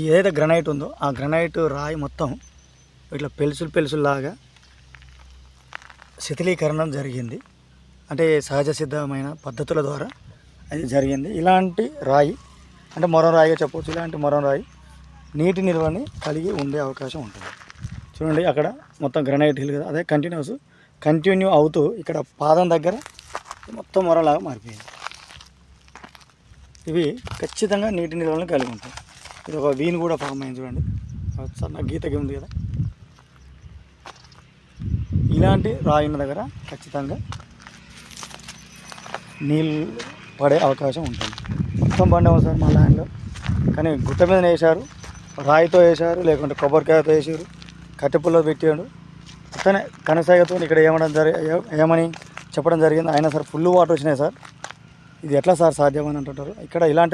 ఏదైతే గ్రనైట్ ఉందో ఆ గ్రనైట్ రాయి మొత్తం ఇట్లా పెలుసులాగా శిథిలీకరణం జరిగింది. అంటే సహజ సిద్ధమైన పద్ధతుల ద్వారా అది జరిగింది. ఇలాంటి రాయి అంటే మొరం రాయిగా చెప్పవచ్చు. ఇలాంటి మొరం రాయి నీటి నిల్వని కలిగి ఉండే అవకాశం ఉంటుంది. చూడండి అక్కడ మొత్తం గ్రనైట్ హిల్ కదా, అదే కంటిన్యూ అవుతూ ఇక్కడ పాదం దగ్గర మొత్తం మొరలాగా మారిపోయింది. ఇవి ఖచ్చితంగా నీటి నిల్వలను కలిగి ఉంటాయి. ఇది ఒక వీన్ కూడా ఫామ్ అయింది చూడండి, సన్న గీతకి ఉంది కదా. ఇలాంటి రాయి ఉన్న దగ్గర ఖచ్చితంగా నీళ్ళు పడే అవకాశం ఉంటుంది. మొత్తం బండి సార్ మా ల్యాండ్లో, కానీ గుట్ట మీద వేసారు, రాయితో వేసారు, లేకుంటే కొబ్బరికాయతో వేసారు, కట్టెపుల్లో పెట్టాడు. అతనే కనసాగతో ఇక్కడ ఏమని చెప్పడం జరిగింది. అయినా సార్ ఫుల్ వాటర్ వచ్చినాయి సార్, ఇది ఎట్లా సార్ సాధ్యమని అంటుంటారు. ఇక్కడ ఇలాంటి